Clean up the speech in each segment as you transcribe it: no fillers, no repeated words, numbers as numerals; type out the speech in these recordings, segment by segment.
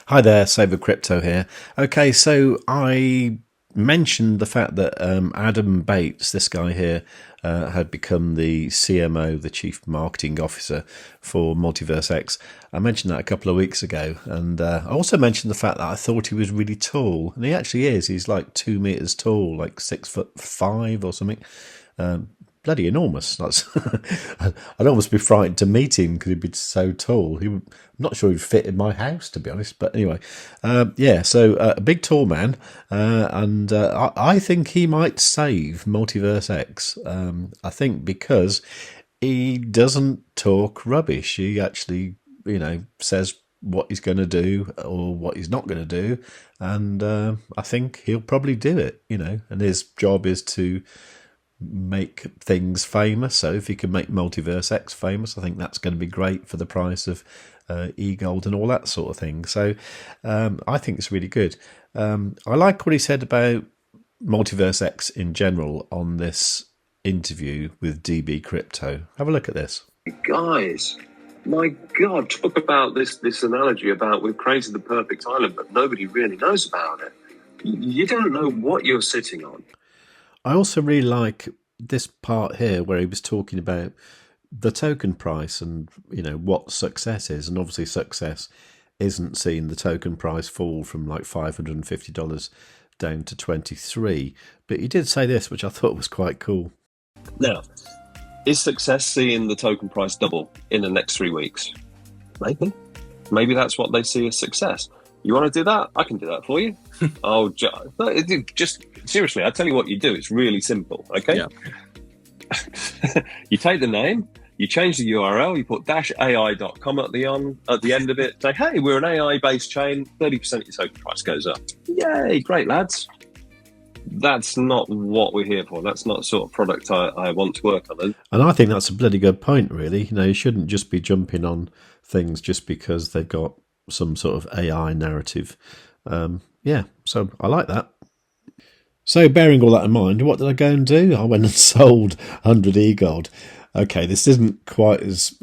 Hi there, savewith.crypto here. Okay, so I mentioned the fact that Adam Bates, this guy here, had become the CMO, the Chief Marketing Officer for MultiversX. I mentioned that a couple of weeks ago, and I also mentioned the fact that I thought he was really tall, and he actually is. He's like 2 meters tall, like 6'5" or something. Bloody enormous. That's I'd almost be frightened to meet him because he'd be so tall. I'm not sure he'd fit in my house, to be honest. But anyway, so a big tall man, and I think he might save MultiversX. I think because he doesn't talk rubbish. He actually, says what he's going to do or what he's not going to do, and I think he'll probably do it. And his job is to make things famous. So if he can make MultiversX famous, I think that's going to be great for the price of e-gold and all that sort of thing. So I think it's really good. I like what he said about MultiversX in general on this interview with DB Crypto. Have a look at this. Guys, my God, talk about this analogy about we've created the perfect island, but nobody really knows about it. You don't know what you're sitting on. I also really like this part here where he was talking about the token price and, what success is. And obviously success isn't seeing the token price fall from like $550 down to 23. But he did say this, which I thought was quite cool. Now, is success seeing the token price double in the next 3 weeks? Maybe. Maybe that's what they see as success. You want to do that? I can do that for you. Just seriously, I'll tell you what you do. It's really simple, okay? Yeah. You take the name, you change the URL, you put -ai.com at the end of it. Say, hey, we're an AI-based chain. 30% of your token price goes up. Yay, great, lads. That's not what we're here for. That's not the sort of product I want to work on. And I think that's a bloody good point, really. You shouldn't just be jumping on things just because they've got some sort of AI narrative. So I like that. So bearing all that in mind, what did I go and do? I went and sold 100 e-gold. Okay, this isn't quite as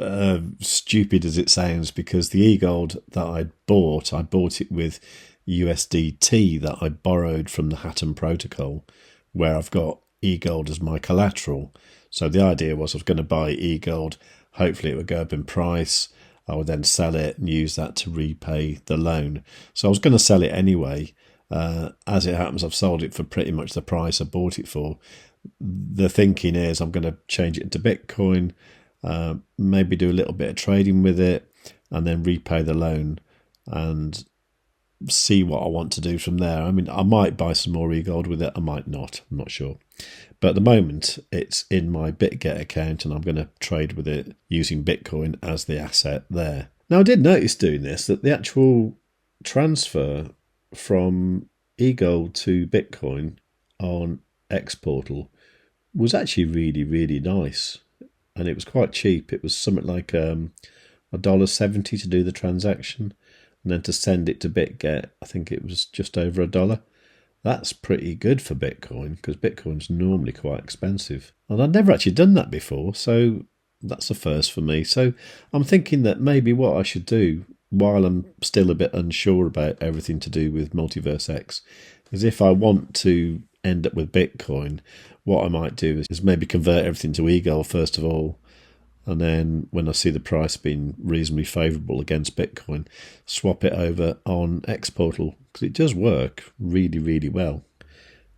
stupid as it sounds, because the e-gold that I bought it with USDT that I borrowed from the Hatton protocol, where I've got e-gold as my collateral. So the idea was I was going to buy e-gold, hopefully it would go up in price, I would then sell it and use that to repay the loan. So I was going to sell it anyway. As it happens, I've sold it for pretty much the price I bought it for. The thinking is I'm going to change it into Bitcoin, maybe do a little bit of trading with it, and then repay the loan and see what I want to do from there. I mean, I might buy some more e-gold with it. I might not. I'm not sure. But at the moment, it's in my BitGet account, and I'm going to trade with it using Bitcoin as the asset there. Now, I did notice doing this that the actual transfer from e-gold to Bitcoin on XPortal was actually really, really nice. And it was quite cheap. It was something like $1.70 to do the transaction. And then to send it to BitGet, I think it was just over $1. That's pretty good for Bitcoin, because Bitcoin's normally quite expensive. And I'd never actually done that before, so that's a first for me. So I'm thinking that maybe what I should do, while I'm still a bit unsure about everything to do with MultiversX, is if I want to end up with Bitcoin, what I might do is maybe convert everything to e-gold first of all, and then when I see the price being reasonably favourable against Bitcoin, swap it over on XPortal, because it does work really, really well.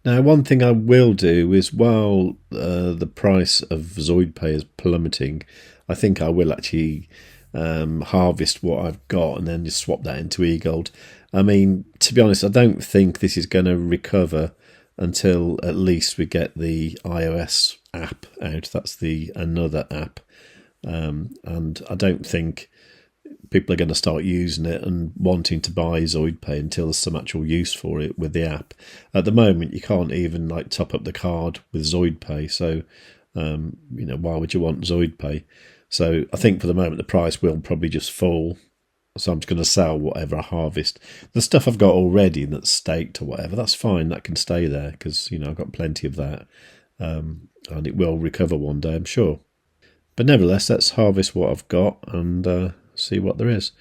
Now, one thing I will do is, while the price of ZoidPay is plummeting, I think I will actually harvest what I've got and then just swap that into e-gold. I mean, to be honest, I don't think this is going to recover until at least we get the iOS app out. That's the another app. And I don't think people are going to start using it and wanting to buy ZoidPay until there's some actual use for it with the app. At the moment, you can't even top up the card with ZoidPay. So, why would you want ZoidPay? So I think for the moment, the price will probably just fall. So I'm just going to sell whatever I harvest. The stuff I've got already that's staked or whatever, that's fine. That can stay there because, I've got plenty of that. And it will recover one day, I'm sure. But nevertheless, let's harvest what I've got and see what there is.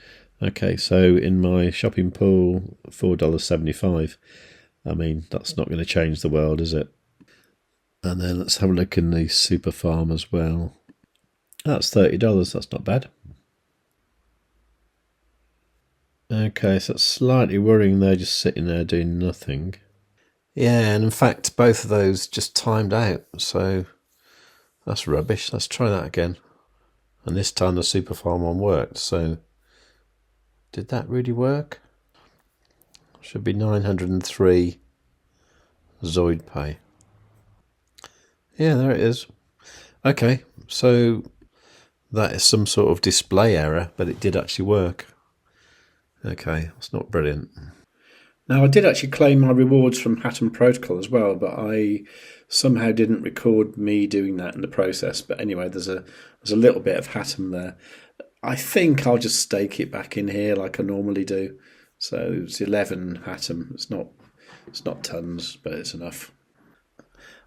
Okay, so in my shopping pool, $4.75. I mean, that's not going to change the world, is it? And then let's have a look in the super farm as well. That's $30. That's not bad. Okay, so it's slightly worrying they're just sitting there doing nothing. Yeah, and in fact, both of those just timed out, so that's rubbish. Let's try that again. And this time the super farm one worked, so did that really work? Should be 903 Zoid Pay. Yeah, there it is. Okay, so that is some sort of display error, but it did actually work. Okay, that's not brilliant. Now, I did actually claim my rewards from Atom Protocol as well, but I somehow didn't record me doing that in the process. But anyway, there's a little bit of Atom there. I think I'll just stake it back in here like I normally do. So it's 11 Atom. It's not tons, but it's enough.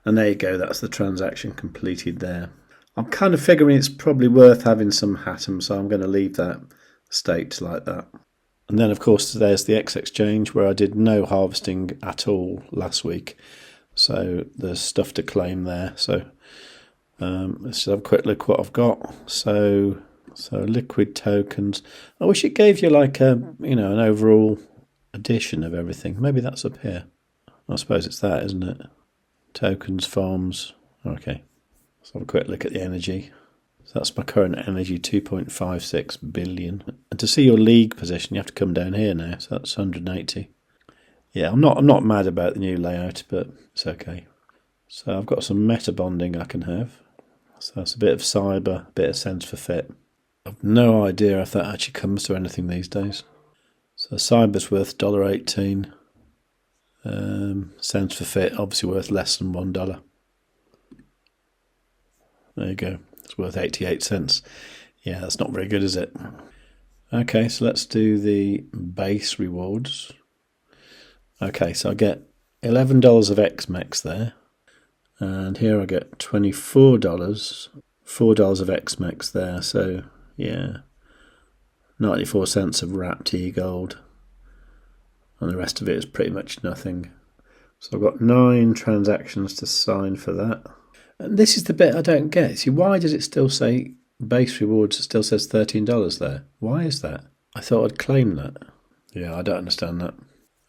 And there you go. That's the transaction completed there. I'm kind of figuring it's probably worth having some Atom, so I'm going to leave that staked like that. And then, of course, there's the X Exchange, where I did no harvesting at all last week. So there's stuff to claim there. So let's just have a quick look what I've got. So liquid tokens. I wish it gave you like an overall edition of everything. Maybe that's up here. I suppose it's that, isn't it? Tokens, farms. Okay. Let's have a quick look at the energy. So that's my current energy, 2.56 billion. And to see your league position, you have to come down here now. So that's 180. Yeah, I'm not mad about the new layout, but it's okay. So I've got some meta bonding I can have. So that's a bit of cyber, a bit of sense for fit. I've no idea if that actually comes to anything these days. So cyber's worth $1.18. Sense for fit, obviously worth less than $1. There you go. It's worth 88 cents. Yeah, that's not very good, is it? Okay, so let's do the base rewards. Okay, so I get $11 of XMEX there. And here I get $24, $4 of XMEX there. So, yeah, 94 cents of wrapped e-gold. And the rest of it is pretty much nothing. So I've got 9 transactions to sign for that. And this is the bit I don't get. See, why does it still say base rewards? It still says $13 there. Why is that? I thought I'd claim that. Yeah, I don't understand that.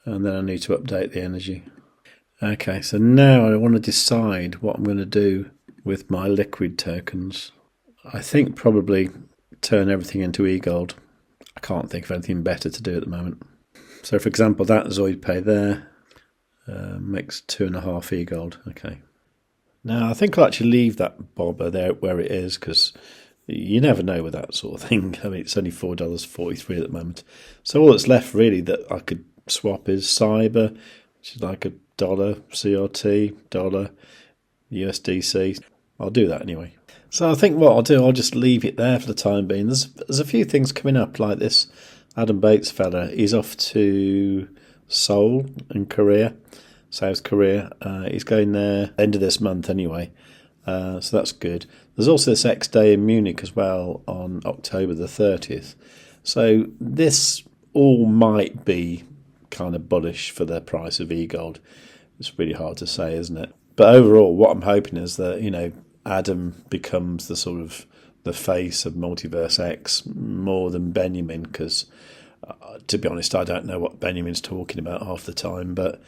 And then I need to update the energy. Okay, so now I want to decide what I'm going to do with my liquid tokens. I think probably turn everything into e-gold. I can't think of anything better to do at the moment. So, for example, that Zoid Pay there makes 2.5 e-gold. Okay. Now, I think I'll actually leave that bobber there where it is, because you never know with that sort of thing. I mean, it's only $4.43 at the moment. So all that's left really that I could swap is cyber, which is like $1, CRT, $1, USDC. I'll do that anyway. So I think what I'll do, I'll just leave it there for the time being. There's a few things coming up, like this Adam Bates fella. He's off to Seoul in Korea. South Korea. He's going there end of this month anyway, so that's good. There's also this X Day in Munich as well on October the 30th. So this all might be kind of bullish for the price of e-gold. It's really hard to say, isn't it? But overall, what I'm hoping is that, Adam becomes the sort of the face of MultiversX more than Benjamin, because to be honest, I don't know what Benjamin's talking about half the time, but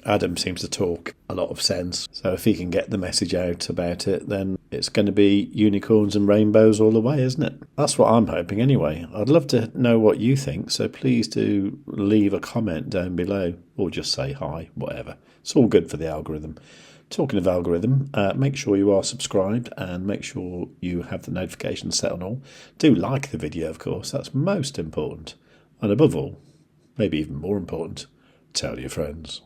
Adam seems to talk a lot of sense. So if he can get the message out about it, then it's going to be unicorns and rainbows all the way, isn't it? That's what I'm hoping anyway. I'd love to know what you think, so please do leave a comment down below, or just say hi, whatever. It's all good for the algorithm. Talking of algorithm, make sure you are subscribed and make sure you have the notifications set on all. Do like the video, of course, that's most important. And above all, maybe even more important, tell your friends.